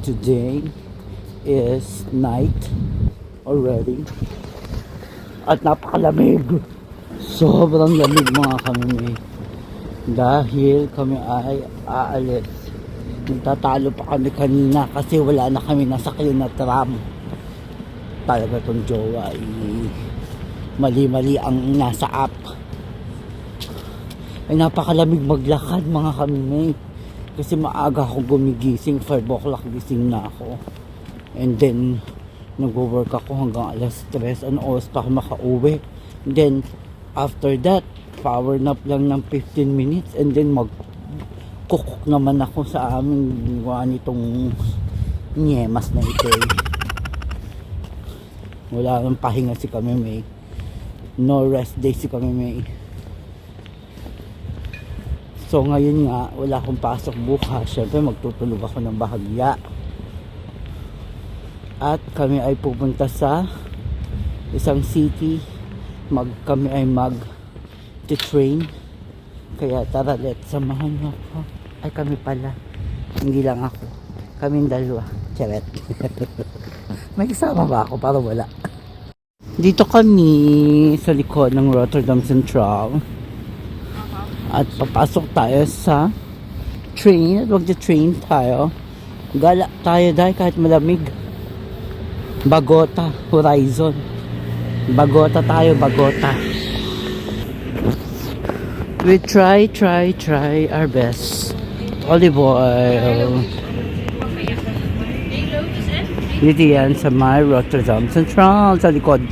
Today is night already at napakalamig. Sobrang lamig mga kami dahil kami ay aalis. Nagtatalo pa kami kanina kasi wala na kami nasakyan na tram. Talaga tong jowa ay mali-mali ang nasa app. Ay napakalamig maglakad mga kami kasi maaga akong gumigising, 5 o'clock gising na ako, and then nag-work ako hanggang alas 3, ano oras pa ako makauwi. And then after that, power nap lang ng 15 minutes, and then mag-cook naman ako sa aming gawa nitong nyemas na ito. Wala nang pahinga si kami may, no rest day si kami may. So ngayon nga, wala akong pasok bukas. Siyempre magtutulog ako ng bahagya. At kami ay pupunta sa isang city. Kami ay mag-train. Kaya tara, let's samahan mo ako. Ay kami pala. Hindi lang ako. Kaming dalawa. Charet. May kasama ba ako? Para wala. Dito kami sa likod ng Rotterdam Central. At papasok tayo sa train. At mag-train tayo. Gala tayo dahil kahit malamig. Bagota, Horizon. Bagota tayo, Bagota. We try our best. Olive oil. Dito yan sa my Rotterdam Central. Sa likod.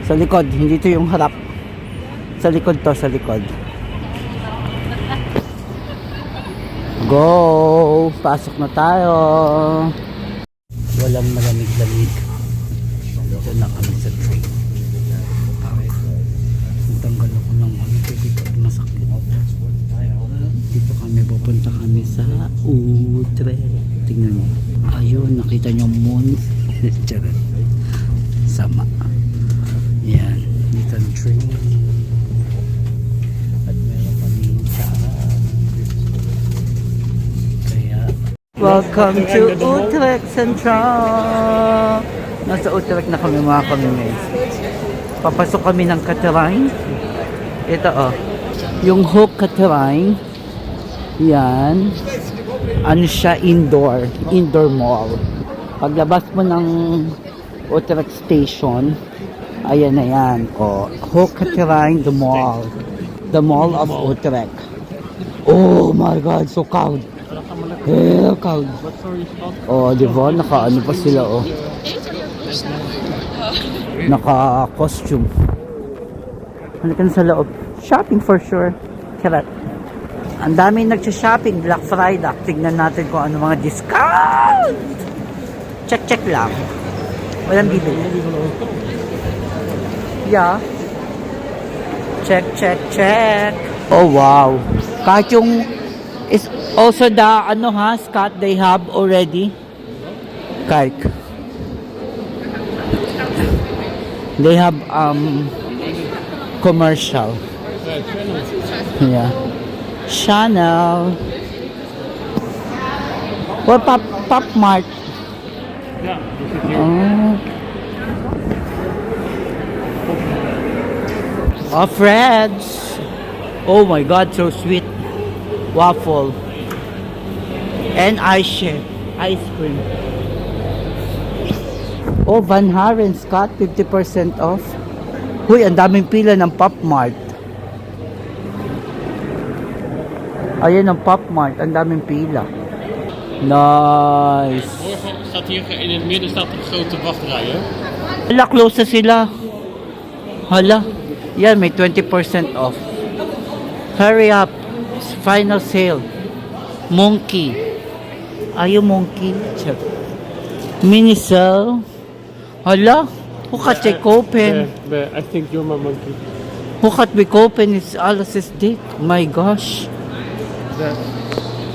Sa likod, hindi to yung harap. Sa likod to, sa likod. Go! Pasok na tayo. Walang malamig-lamig. Dito na kami sa train. Tanggal ako ng ano, dito masakit. Dito kami, pupunta kami sa Utrecht. Tingnan mo. Ayun, nakita nyo moon. Charot. Sama. Yan. Dito ang train. At meron kami sa welcome to Utrecht Central. Nasa Utrecht na kami mga kami. Papasok kami ng Katerijn. Ito yung Hoek Katerijn. Yan. Ano siya, indoor mall. Paglabas mo ng Utrecht Station, ayan na yan. Hoek Katerijn, the mall. The mall of Utrecht. Oh my God, so cold. Cold. Di ba? Naka-ano pa sila, Naka-costume. Halikan sa loob. Shopping for sure. Charot. Ang daming nagsha-shopping. Black Friday. Tignan natin kung ano mga discount. Check lang. Walang bibili. Yeah. Check. Oh, wow. Kahit yung is also the Scott they have already. Kijk. They have commercial. Yeah. Chanel. Or Pop Mart. Fred's. Oh my God, so sweet. Waffle and ice cream. Van Haren Scott 50% off. Huy, ang daming pila ng Pop Mart. Ayan ang Pop Mart, ang daming pila. Nice. Staat hier in het midden staat een grote wachtrij, hè? Hala, close na sila. Hala. Yan, may 20% off. Hurry up. Final sale. Monkey. Are you monkey? Check. Mini sale. Hala. Who got we kopen? I think you're my monkey. Who got we kopen is alles is dit. My gosh.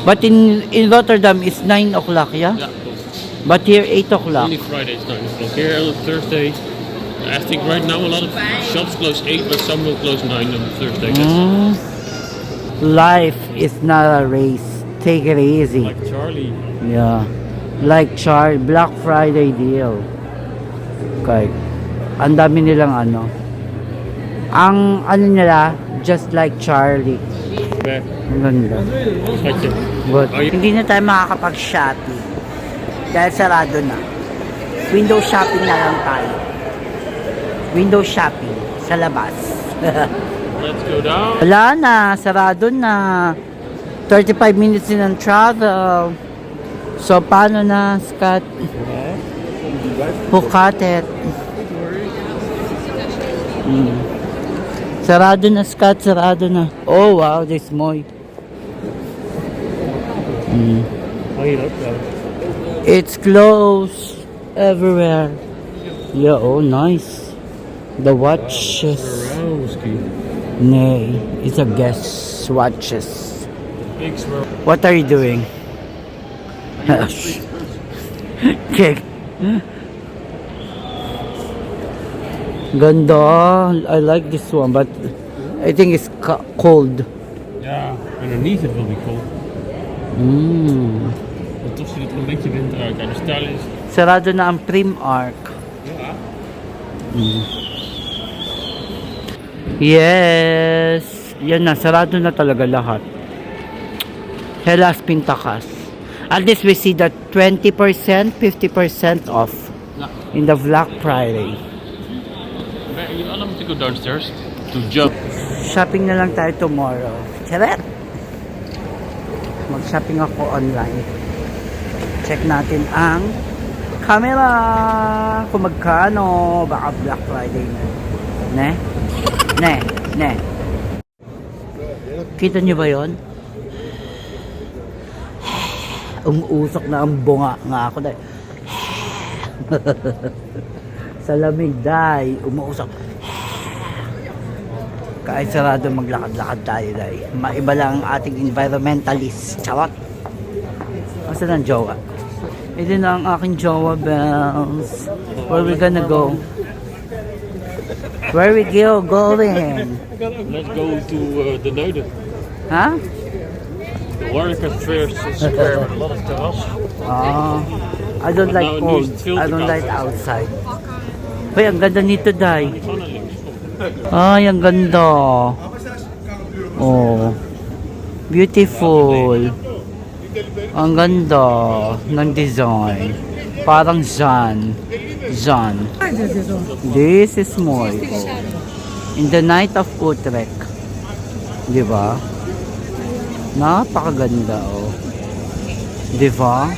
But in Rotterdam it's 9 o'clock, yeah? Yeah. But here 8 o'clock. Only Friday is 9 o'clock. Here on Thursday, I think right now a lot of shops close 8, but some will close 9 on Thursday. Life is not a race. Take it easy. Like Charlie. Yeah. Like Char, Black Friday deal. Okay. Ang dami nilang ano. Ang ano nila, just like Charlie. Where? Ang ganda. Like it. But, Oh, yeah. hindi na tayo makakapag-shopping. Dahil sarado na. Window shopping na lang tayo. Window shopping sa labas. Let's go down. Wala na, sarado na. 35 minutes din ang travel. So, paano na, Scott? Pukatet. Sarado na, Scott. Sarado na. Oh, wow, this moy. Oh, you look though. It's closed everywhere. Yeah, oh, nice. The watches. Swarovski. Nay, it's a guess. Watches. Big Swarovski. What are you doing? Cake. Ganda. I like this one, but I think it's cold. Ja, underneath it will be cold. Want toch ziet het er een beetje winter uit. En de stijl is... Sarado na ang Primark. Ja. Yes. Yan na, sarado na talaga lahat. Hellas Pintakas. At least we see that 20%, 50% off in the Black Friday. You all have to go downstairs to jump. Shopping na lang tayo tomorrow. Charet! Mag-shopping ako online. Check natin ang camera. Kung magkano. Baka Black Friday na. Ne? Ne? Ne? Kita nyo ba yun? Umuusok na ang bunga nga ako dahil. Sa lamig dahil umuusok. Kahit sarado maglakad-lakad tayo dahil. Maiba lang ang ating environmentalist. Charot. Asa ng jowa? Ito na ang aking jowa bells. Where we gonna go? Where we going? Let's go to the Nuiden. Ha? The Warwick Fair Square with a lot of terras. I don't like Nou, nu cold. is het veel I te don't koud. like outside. Uy, ang ganda nito, Day. Gewoon naar links. Ay, ang ganda. Oh. Beautiful. Ang ganda ng design. Parang Zan. Zan. This is more. In the night of Utrecht. Di ba? Napakaganda, oh. Di ba?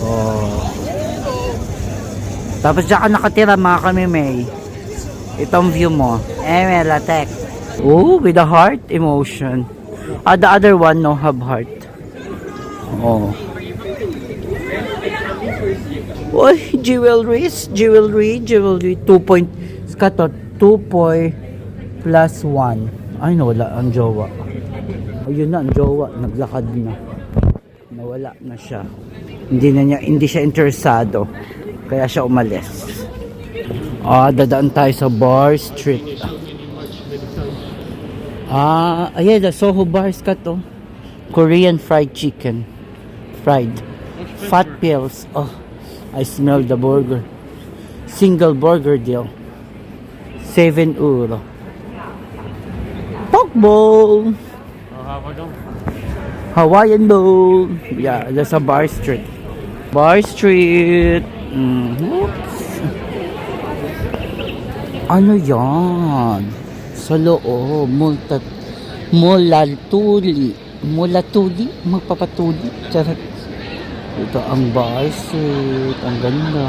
Oh. Tapos dyan ka nakatira, mga kami, May. Itong view mo. Latek. Oh, with a heart emotion. The other one, no, have heart. Oh. Uy, jewelries. 2 point, skato, 2 plus 1. Ay, nawala ang jowa. Ayun na, ang jowa. Naglakad na. Nawala na siya. Hindi siya interesado. Kaya siya umalis. Dadaan tayo sa Bar Street. Ayan, the Soho Bars ka to. Korean fried chicken. Fried. Fat pills. Oh, I smell the burger. Single burger deal. 7 euro. Pork bowl. How about them? Hawaiian bowl. Yeah, that's a Bar Street. Bar Street. Oops. Ano yan? Sa loob. Mulatuli. Magpapatuli. Charot. Ito ang Bar Street. Ang ganda.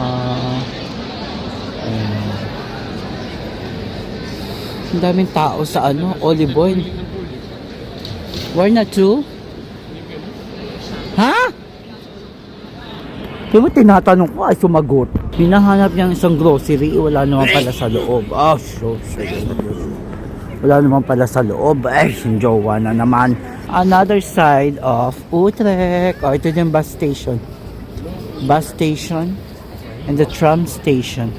Ang daming tao sa olive oil. Where na to? Ha? Kaya mo tinatanong ko ay sumagot. Hinahanap niya isang grocery, wala naman pala sa loob. Oh, so wala naman pala sa loob. Yung jowa na naman. Another side of Utrecht. Ito yung bus station. Bus station and the tram station.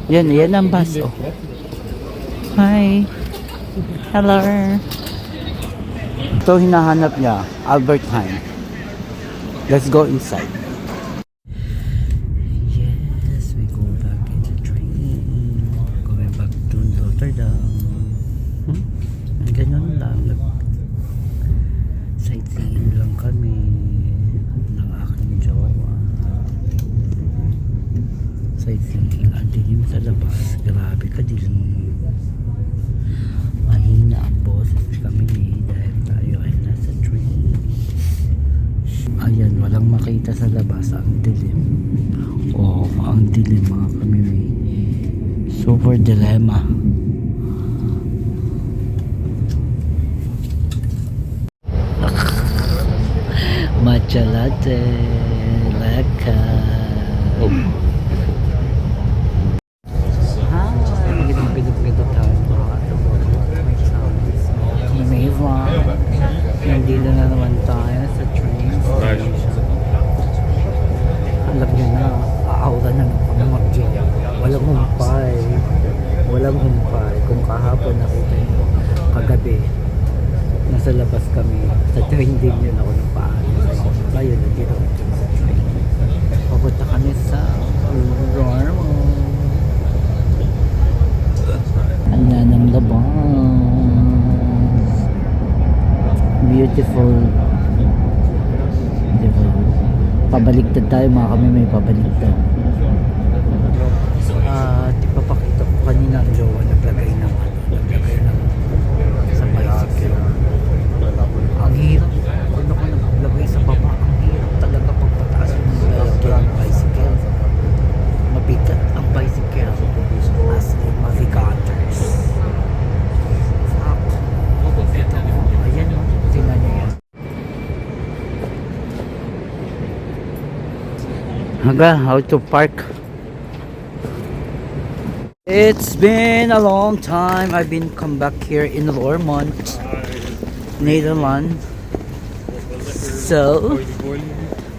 Yan ang bus. Oh. Hi. Hello. Ito hinahanap niya, Albert Heijn. Let's go inside. Yes, we go back in the train. Going back to Rotterdam. Ganun lang. Sightseeing lang kami ng aking jowa. Sightseeing. Ang dilim sa labas. Grabe kadilim. Mahina ang boses kami dahil tayo ay nasa train. Ayan, walang makita sa labas. Ang dilim. Oh, ang dilim mga kami. Super dilemma. Matcha latte. Leka. Oh. Hi. Maganda tayo. May vlog. Nandito na naman tayo sa train station. Alam nyo na, aawra na ng pamamagyo. Walang humpay. Walang humpay. Kung kahapon nakita nyo, kagabi, nasa labas kami. Sa train din yun ako ng paano. Ngayon, nandito kami sa train. Papunta kami sa Rormo. Ang ng labas. Beautiful. Diba? Pabaliktad tayo mga kami, may pabaliktad. Ipapakita ko kanina ang jowa naglagay ng sa bicycle. Ang hirap. Kung ako naglagay sa baba, ang hirap talaga pagpataas ng lalagyan ng bicycle. Mabigat ang bicycle. As in, navigators. Ayan o, tingnan nyo yan. How to park. It's been a long time I've been come back here in Roermond, Netherlands. So,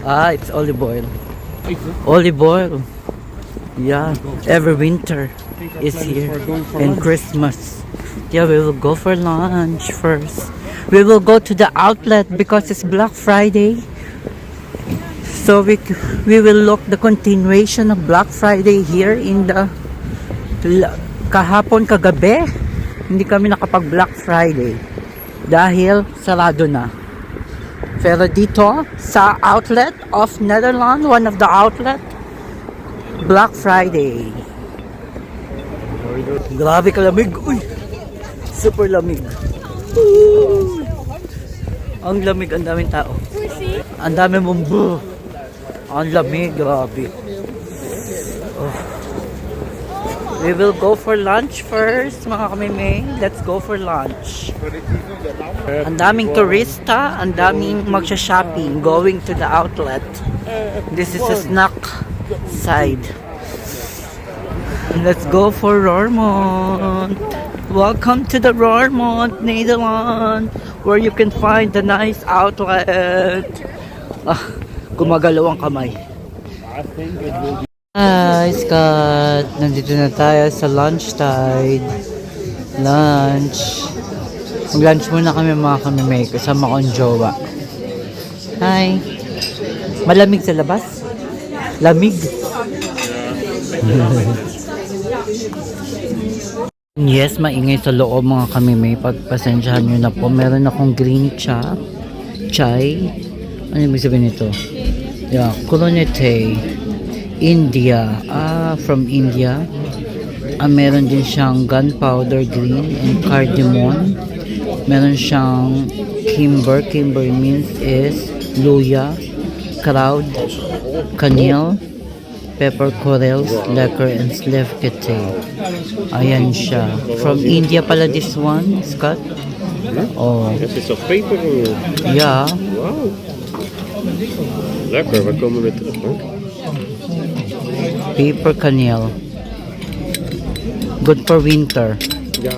it's olive oil. Olive oil. Yeah, every winter is here and Christmas. Yeah, we will go for lunch first. We will go to the outlet because it's Black Friday. So we will look the continuation of Black Friday here in the kahapon kagabi. Hindi kami nakapag Black Friday dahil sarado na. Pero dito sa outlet of Netherlands, one of the outlet, Black Friday. Grabe kalamig. Uy! Super lamig. Uy! Ang lamig, ang daming tao. Ang dami mong buh. Ang lamig, grabe. Oh. We will go for lunch first, mga kamimay. Let's go for lunch. Ang daming turista, ang daming magsha-shopping, going to the outlet. This is a snack side. Let's go for Roermond. Welcome to the Roermond, Netherlands, where you can find the nice outlet. Gumagalaw ang kamay. Hi, Scott. Nandito na tayo sa lunch tide. Lunch. Mag-lunch muna kami mga kamimay. Kasama ko ang jowa. Hi. Malamig sa labas? Lamig. Yes, maingay sa loob mga kamimay. Pagpasensyahan nyo na po. Meron akong green chai. Ano yung sabihin nito? Yeah, Kulonete. India. From India. Meron din siyang gunpowder green and cardamom. Meron siyang kimber. Kimber means is luya, cloud, kanil, pepper corals, lacquer, and slivkete. Ayan siya. From India pala this one, Scott. Oh. Yes, it's a paper. Yeah. Wow. Lekker, we komen weer terug, hoor. Paper kanil. Good for winter. Ja.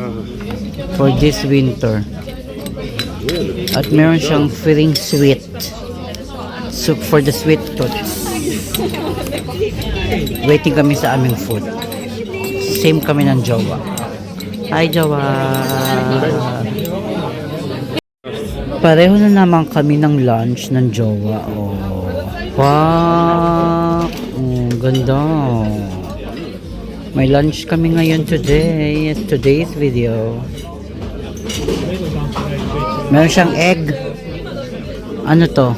For this winter. At meron siyang feeling sweet. Soup for the sweet tooth. Waiting kami sa aming food. Same kami ng jowa. Hi, jowa! Pareho na naman kami ng lunch ng jowa. Oh, Wow! Ganda. May lunch kami ngayon today. Today's video. Meron siyang egg. Ano to?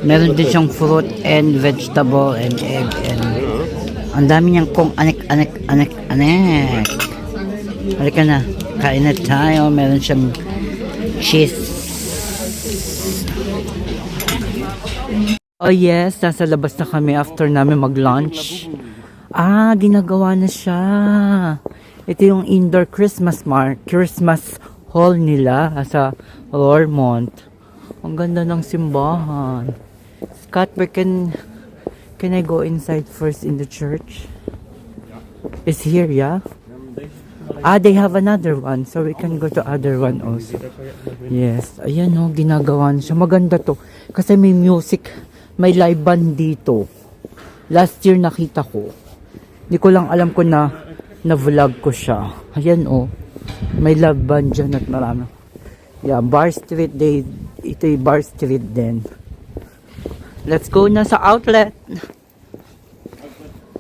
Meron din siyang fruit and vegetable and egg and ang dami niyang kung anek. Halika na. Kain na tayo. Meron siyang cheese. Oh yes, nasa labas na kami after namin mag-lunch. Ginagawa na siya. Ito yung indoor Christmas hall nila sa Roermond. Ang ganda ng simbahan. Scott, can I go inside first in the church? It's here, yeah? They have another one, so we can go to other one also. Yes, ayan o, ginagawa na siya. Maganda to, kasi may music, may live band dito. Last year nakita ko. Hindi ko lang alam ko na vlog ko siya. Ayan o, may live band dyan at marami. Yeah, Bar Street, ito yung Bar Street din. Let's go na sa outlet.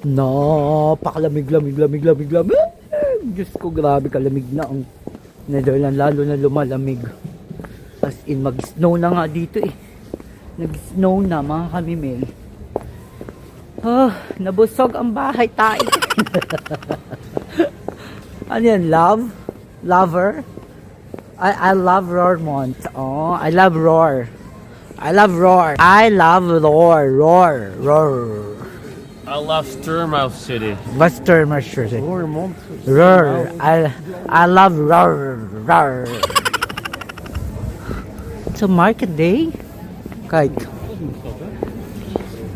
No, pakalamig. Diyos ko, grabe kalamig na ang Netherlands, lalo na lumalamig. As in, mag-snow na nga dito eh. Nag-snow na mga kamimil. Nabusog ang bahay tayo. Ano yan, lover? I love Roermond. Oh, I love roar. I love roar. I love roar. I love Sturmouth City. What's Sturmouth City? Roermond. Roar. I love roar. It's a market day. Kijk.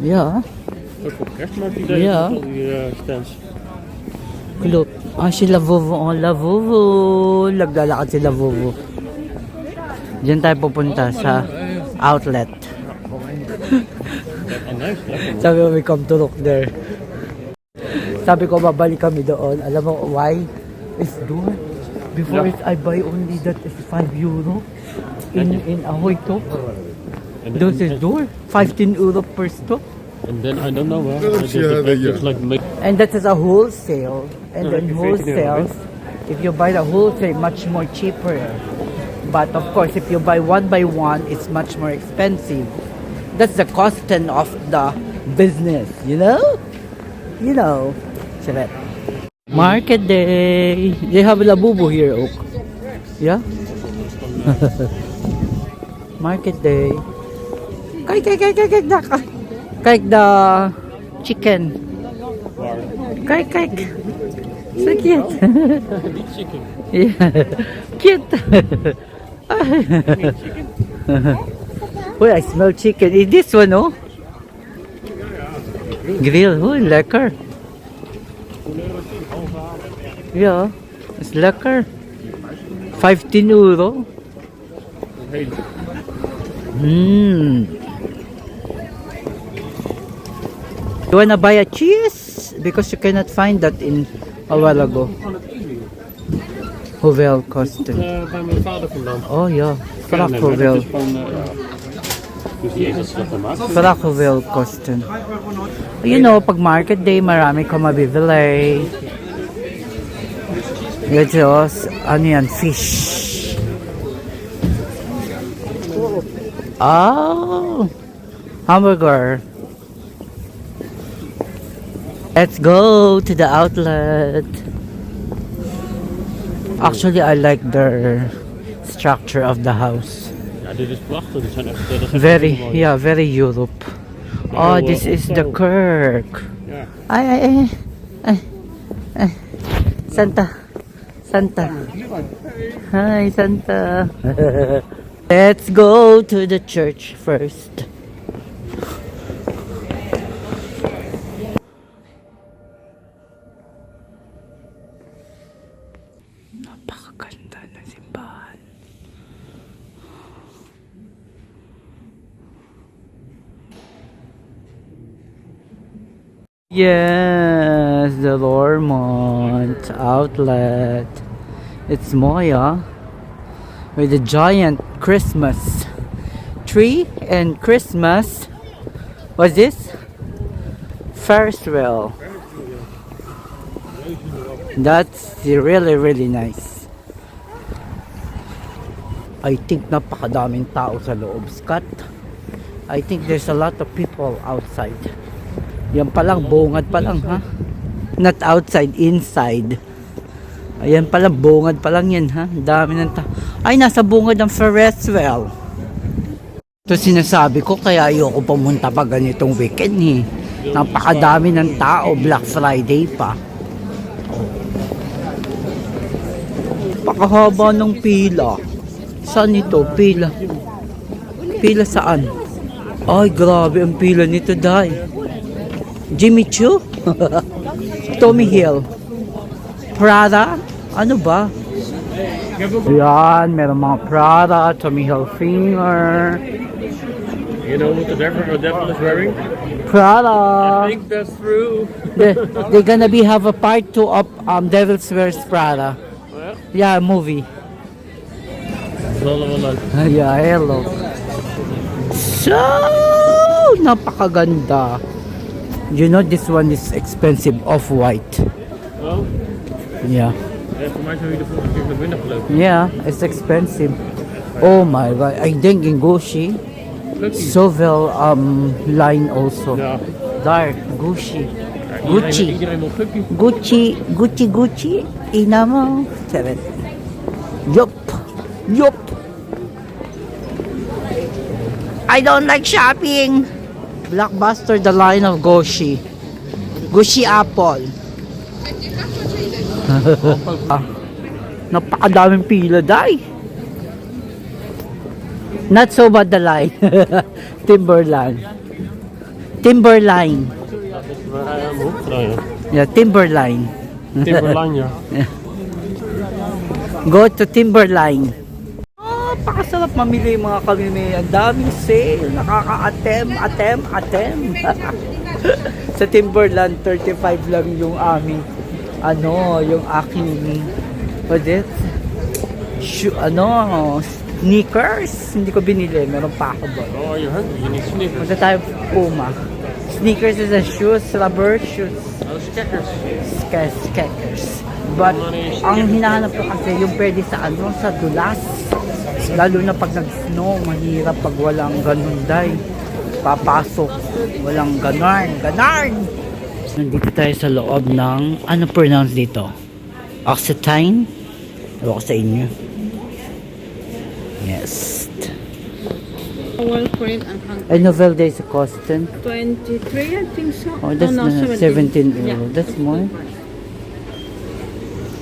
Ja. Ja. Klopt. Si Lavovo. Lavovo. Naglalakad si Lavovo. Diyan tayo pupunta sa outlet. Sabi ko, we come to look there. Sabi ko, babalik kami doon. Alam mo why? It's door. Before I buy only that is 5 euro in Ahoy Top. Those is door. 15 euro per stock. And then I don't know. And that is a wholesale. And then wholesale, if you buy the wholesale, much more cheaper. But of course, if you buy one by one, it's much more expensive. That's the cost of the business, you know? You know. Sarap. Market day. They have Labubu here, Oak. Yeah? Market day. Kijk the chicken. Kijk. So cute. Chicken. Yeah. Cute. Oh, I smell chicken. Is this one, oh? Grill. Oh, lekker. Yeah, it's lekker. 15 euro. You wanna buy a cheese? Because you cannot find that in a while ago. Hoeveel kost het? Bij mijn vader vandaan. Oh ja, vraag hoeveel. Vraag hoeveel kosten. You know, pag market day, marami ka mabibili. Ito, ano yan, fish. Oh, hamburger. Let's go to the outlet. Actually, I like the structure of the house. Ja, dit is prachtig. Dit zijn echt, very Europe. Oh, this is the Kirk. Ja. Ay. Santa. Hi, Santa. Let's go to the church first. Napakaganda ng simbahan. Yes, the Roermond outlet. It's Moya with a giant Christmas tree and Christmas What's this? Ferris wheel. That's really, really nice. I think napakadaming tao sa loob, Scott. I think there's a lot of people outside. Yan palang, bungad pa lang, ha? Not outside, inside. Ayan pala, bungad pa lang yan, ha? Dami ng tao. Ay, nasa bungad ng Ferris wheel. Ito sinasabi ko, kaya ayoko pumunta pa ganitong weekend, eh. Napakadami ng tao, Black Friday pa. Pakahaba ng pila. Saan ito? Pila. Pila saan? Ay, grabe ang pila nito, Day. Jimmy Choo? Tommy Hill? Prada? Ano ba? Yan, meron mga Prada, Tommy Hilfiger. You know what the devil is wearing? Prada. I think that's true. They're gonna have a part 2 of Devil's Wears Prada. Well, Yeah, movie. lol. Yeah, hello. So, napakaganda. You know this one is expensive, off-white. Well, Yeah. voor mij zou je de volgende keer naar binnen gelopen. Yeah, it's expensive. Oh my god. I think in Gucci, Lucky. Sovel line also. Ja. Dark, Gucci. Gucci. Iedereen wil Gucci. Gucci. Ina mo. 7. Yup. I don't like shopping. Blockbuster, the line of Gucci. Gucci Apple. Napakadaming pila, Day. Not so bad the line. Timberline. Waar hij aan gedaan, ja. Yeah, Timberline. Timberline, ja. Go to Timberline. Pakasarap mamili mga kamimay. Ang daming sale. Nakaka-atem. Sa Timberland, 35 lang yung aming yung aking sneakers. Hindi ko binili. Meron pa ako doon. Oh, you're hungry. You need sneakers. Punta tayo Puma. Sneakers is a shoes, rubber shoes. Oh, Skechers. Skechers. But ang hinahanap ko kasi yung pwede sa sa dulas. Lalo na pag nag-snow, mahirap pag walang ganun, Day. Papasok, walang ganarn. Nandito tayo sa loob ng, ano pronounce dito? Occitane? Ewan ko sa inyo. Yes. Well, print and hang Ay, Novel Days Costin. 23, I think so. Oh, that's no, 17 euro. Yeah. That's more.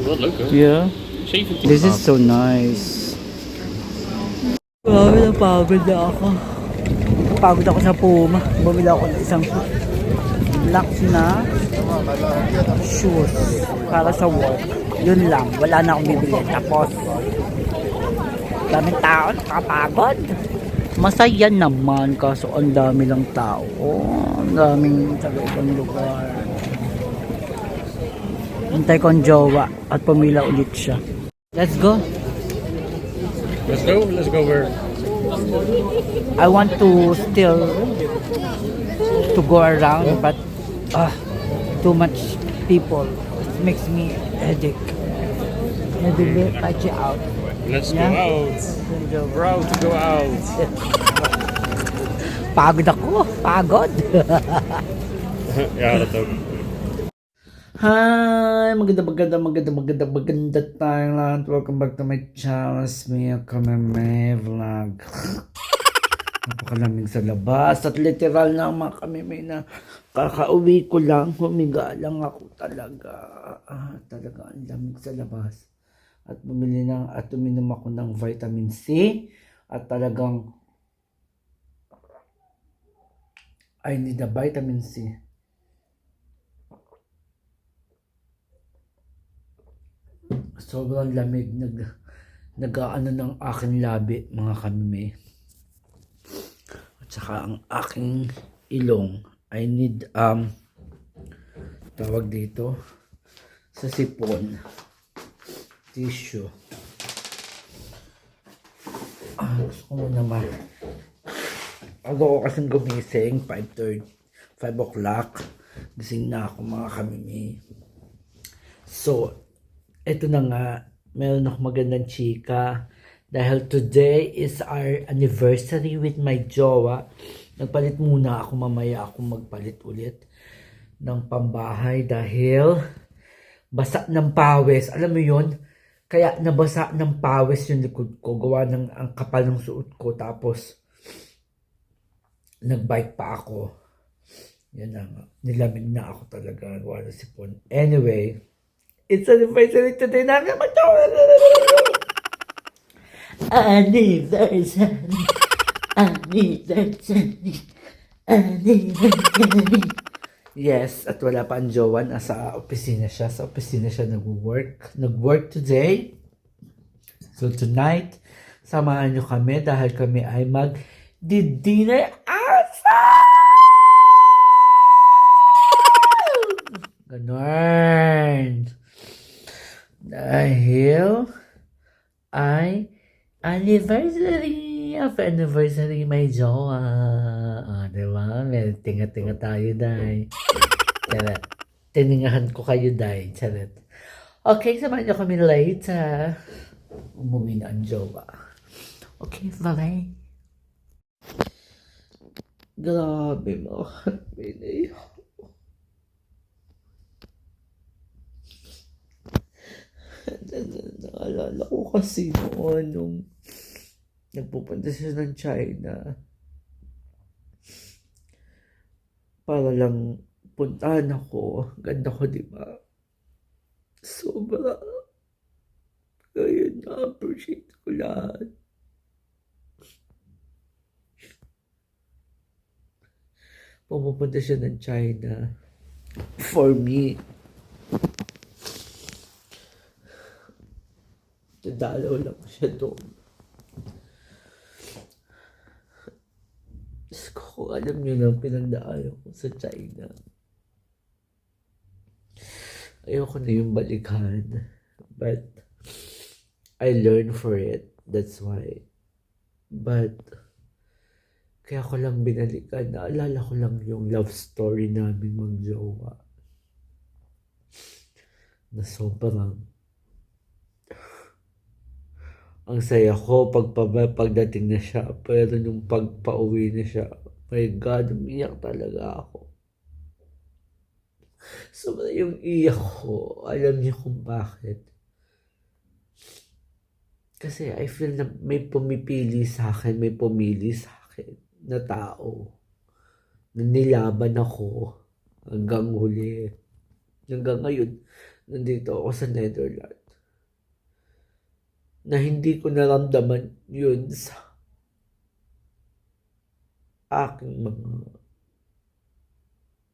Wat leuk, hè? Yeah. 17. This is so nice. Grabe, napagod na ako. Napagod ako sa Puma. Bumili ako ng isang black na shoes para sa work. Yun lang. Wala na akong bibili. Tapos, daming tao. Nakapagod. Masaya naman kaso ang dami lang tao. Ang daming sa ibang lugar. Hintay ko ang jowa at pumila ulit siya. Let's go. Let's go where? I want to still to go around but too much people. It makes me headache. Maybe patch it out. Let's Yeah. go out. The road to go out. Pagod ako. Pagod. Ja, dat ook. Hi! Maganda tayong lahat. Welcome back to my channel. Mia Kameme Vlog. Napakalamig sa labas. At literal na mga kameme na kakauwi ko lang. Humiga lang ako talaga. Talaga ang lamig sa labas. At bumili ng at uminom ako ng vitamin C. At talagang I need a vitamin C. Sobrang lamig, nag-aano ng aking labi, mga kamime. At saka ang aking ilong, I need, tawag dito, sa sipon, tissue. Gusto ko naman, Ako kasing gumising, 5:30, 5 o'clock. Gising na ako mga kamimi. So, eto na nga, meron ako magandang chika. Dahil today is our anniversary with my jowa. Nagpalit muna ako, mamaya ako magpalit ulit ng pambahay dahil basa ng pawis. Alam mo yun? Kaya nabasa ng pawis yung likod ko. Gawa ng ang kapal ng suot ko. Tapos, nagbike pa ako. Yan na nga. Nilamig na ako talaga. Wala sipon. Anyway, it's anniversary today namin. Anniversary. Anniversary. Anniversary. Yes, at wala pa ang jowa. Nasa opisina siya. Sa opisina siya nag-work. Nag-work today. So tonight, samahan nyo kami dahil kami ay mag-dinner outside! Ganon. Dahil ay anniversary may jowa. Diba? May tinga-tinga tayo, day. Charot. Tiningahan ko kayo, day. Charot. Okay, samahan nyo kami later. Umuwi na ang jowa. Okay, bye. Grabe mga kapinay. Naalala ko kasi noon nung nagpupunta siya ng China para lang puntahan ako. Ganda ko, di ba? Sobra. Kaya na-appreciate ko lahat. Pumupunta siya ng China for me. Dadalaw lang siya doon. Diyos ko, kung alam niyo lang pinagdaanan ko sa China. Ayoko na yung balikan. But, I learned for it. That's why. But, kaya ko lang binalikan. Naalala ko lang yung love story namin mag-jowa. Na sobrang ang saya ko pagdating na siya, pero nung pagpauwi na siya, my God, umiyak talaga ako. Sobra yung iyak ko. Alam niyo kung bakit. Kasi I feel na may pumipili sa akin, may pumili sa akin na tao. Na nilaban ako hanggang huli. Hanggang ngayon, nandito ako sa Netherlands. Na hindi ko naramdaman yun sa aking mga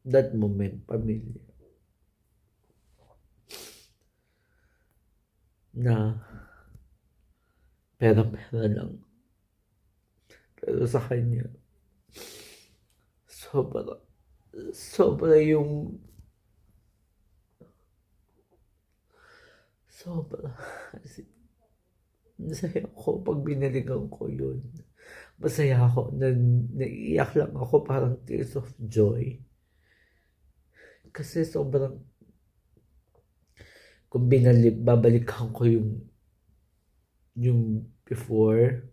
that moment, pamilya. Na pera-pera lang. Pero sa kanya, sobra yung Kasi, masaya ako pag binalikan ko yun. Masaya ako. Naiiyak lang ako, parang tears of joy. Kasi sobrang, kung babalikan ko yung before,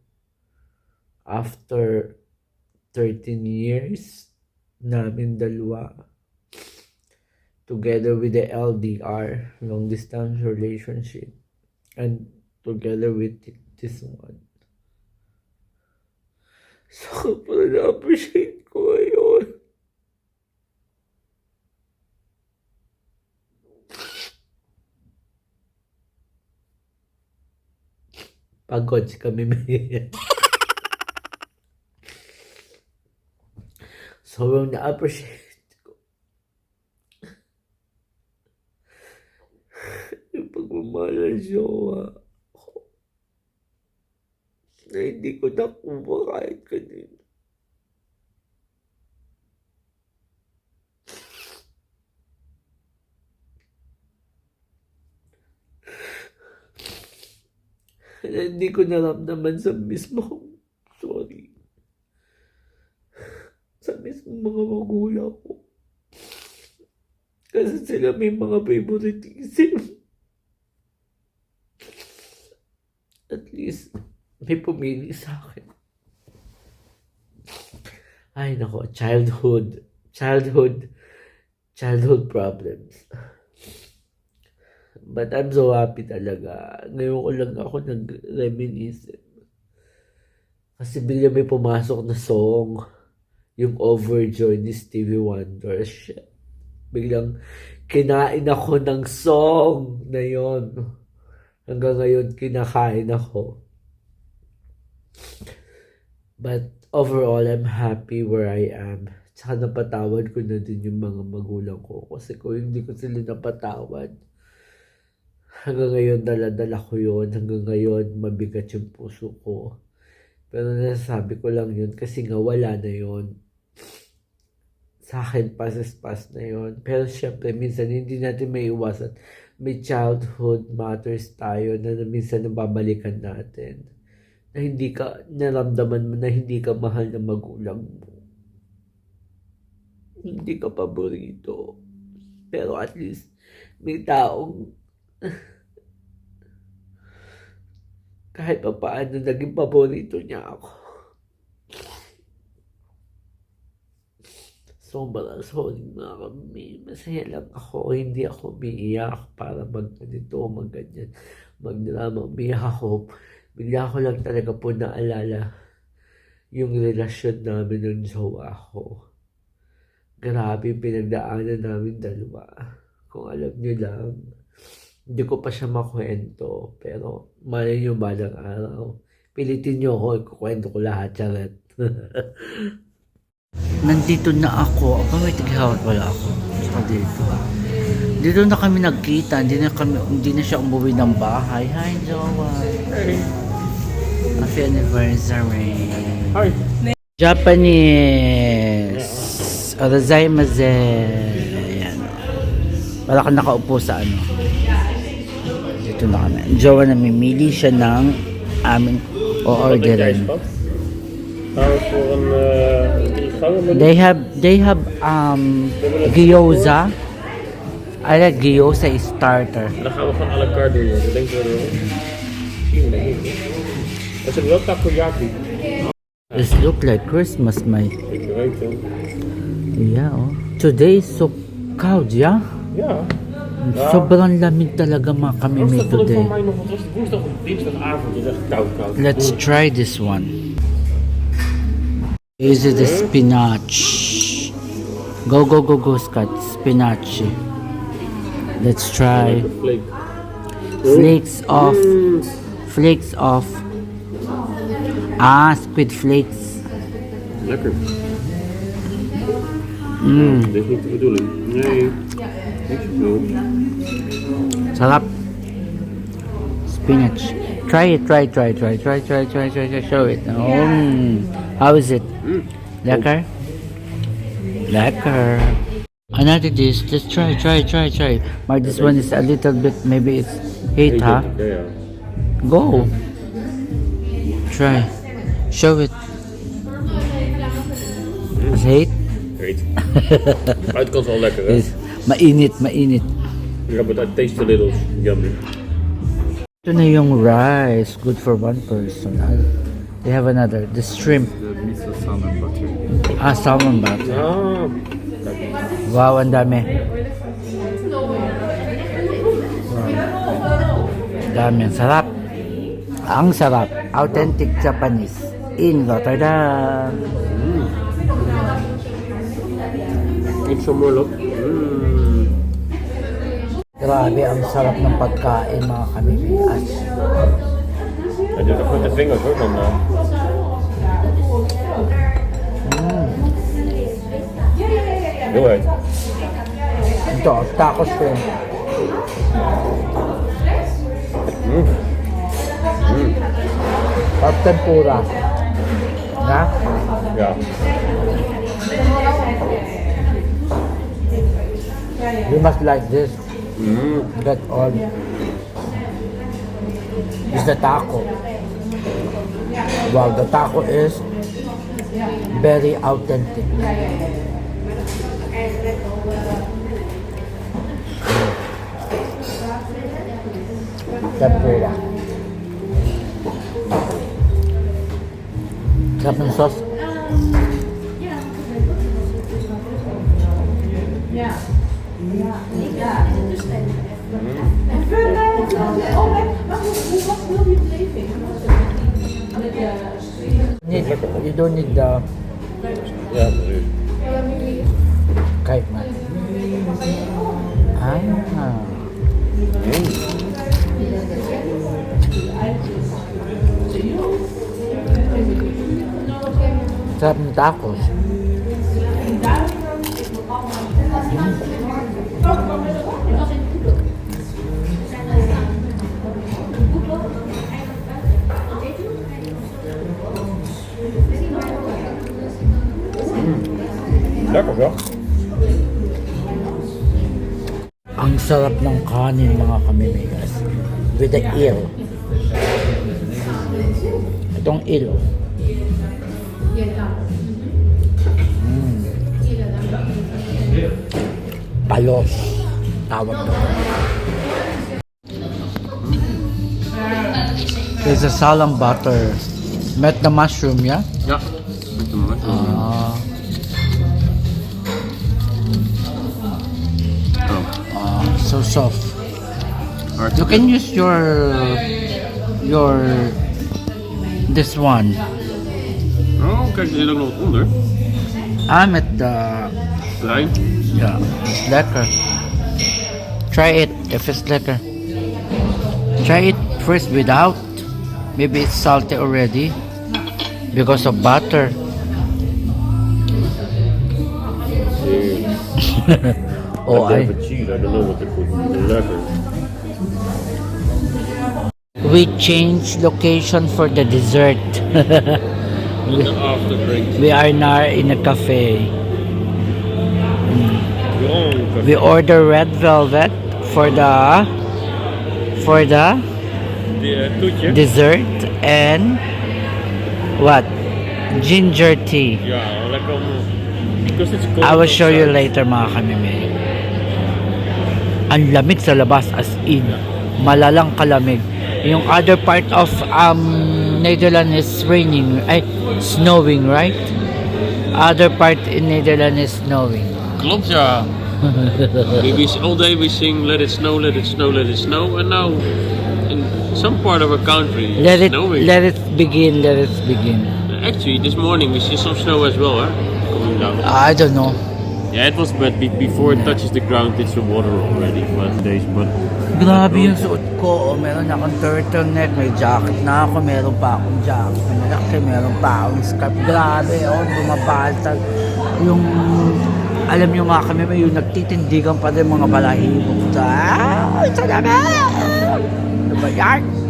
after 13 years namin dalawa, together with the LDR, long distance relationship, and together with this one. Sobrang na-appreciate ko ngayon. Pagod kami may. Sobrang na-appreciate ko. Yung pagmamahal ng jowa. Na hindi ko nakuha kahit kanina. Na hindi ko naramdaman sa mismo. Sorry. mga magulang ko. Kasi sila may mga favoritism. At least, may pumili sa akin. Ay, nako, childhood problems. But I'm so happy talaga. Ngayon ko lang ako nag-reminisce. Kasi bigla may pumasok na song. Yung Overjoy ni Stevie Wonder. Shit. Biglang kinain ako ng song na yon. Hanggang ngayon kinakain ako. But overall, I'm happy where I am. Tsaka napatawad ko na din yung mga magulang ko. Kasi kung hindi ko sila napatawad, hanggang ngayon dala-dala ko yun. Hanggang ngayon mabigat yung puso ko. Pero nasasabi ko lang yun kasi nga wala na yun. Sa akin, past is past na yun. Pero syempre, minsan hindi natin may iwasan. May childhood matters tayo na minsan nababalikan natin. Na hindi ka, naramdaman mo na hindi ka mahal ng magulang mo. Hindi ka paborito. Pero at least, may taong kahit pa paano naging paborito niya ako. Sobrang mga kami. Masaya lang ako. Hindi ako umiiyak para magganito, magganyan, magdrama. Umiiyak ako. Bigla ko lang talaga po naalala yung relasyon namin ng jowa ko. Grabe yung pinagdaanan namin dalawa. Kung alam niyo lang, hindi ko pa siya makwento. Pero malay niyo balang araw. Pilitin niyo ako, ikukwento ko lahat. Charot. Nandito na ako. Aba, may tighawat wala ako. Saka dito. Dito na kami nagkita. Hindi na siya umuwi ng bahay. Hi, Jowa. Hey. Happy anniversary. Hi. Japanese. Arazaimaze. Ayan. Para ka nakaupo sa ano. Dito na kami. Jowa namimili siya ng aming o-orderin. They have gyoza. I like gyoza is starter. Dan gaan we gewoon à la carte doen. Ik denk dat er zit wel takoyaki. This look like Christmas, mate. Ik weet het. Yeah, oh. Today is so cold, yeah? Ja. Sobrang lamig talaga mga kami Was may dat voor today. mij nog? Het was woensdag of dinsdagavond. Het is echt koud. Let's try this one. Is it the spinach? Go, Scott. Spinach. Let's try. Flakes off. Flakes off. Ah, squid flakes. Lekker. Dit is niet de bedoeling. Nee. Niet zoveel. Sarap. Spinach. Try it. Try. Show it. How is it? Lekker? Lekker. Another dish. Just try. But this one is a little bit, maybe it's heat, huh? Ja. Go. Try. Show it. Is heat? Heet. Buitenkant wel lekker, hè? Is mainit. Ja, but I taste a little yummy. Ito na yung rice. Good for one person. They have another. The shrimp. Miso salmon butter. Ah, salmon butter. Ah. Wow, ang dami. Dami. Ang sarap. Ang sarap. Authentic Japanese in Rotterdam. Niet zo moeilijk. Grabe, ang sarap ng pagkain mga kamimias. Hij doet het met de vingers hoor dan. Heel erg. Ito, tacos shrimp. At tempura. Na? Ja. You must like this. Get all. Is the taco. Wow, the taco is very authentic. Tempura. Sarap ng sauce. You don't need the Yeah. kahit man. Ah. Sarap ng tacos. Lekker wel. Ang sarap ng kanin mga kamimigas. With the eel. Itong eel. Palos. Tawag to. There's a salam butter. Met the mushroom, yeah? Ja. Met de mushroom. So soft. Hard. You can use your this one. Oh, kijk, er zit ook nog wat onder. Met the Klein. yeah, it's lekker. Try it if it's lekker. Try it first without. Maybe it's salty already because of butter. Oh, I. cheese. I don't know what they put. Lekker. We changed location for the dessert. After drink. We are now in a cafe. Long. We order red velvet for the Toetje. dessert and what? Ginger tea. Ja, lekker om. Because it's cold. I will show you outside. later mga kamimay. Ang lamig sa labas as in. Malalang kalamig. Yung other part of Netherlands is raining, snowing, right? Other part in Netherlands is snowing. Klopt, ja. All day we sing let it snow, let it snow, let it snow. And now in some part of our country it's snowing. Let it begin, let it begin. Actually, this morning we see some snow as well, huh? Coming down. I don't know. Yeah, it was bad. Before it touches the ground, it's the water already. Last days, but Grabe yung suot ko. Meron akong turtleneck, may jacket na ako, meron pa akong jacket. Malaki, meron pa akong scarf. Grabe, bumabasag. Yung, alam nyo mga kami, may yung nagtitindigan pa rin mga balahibo. Sa dami! Ano ba yan?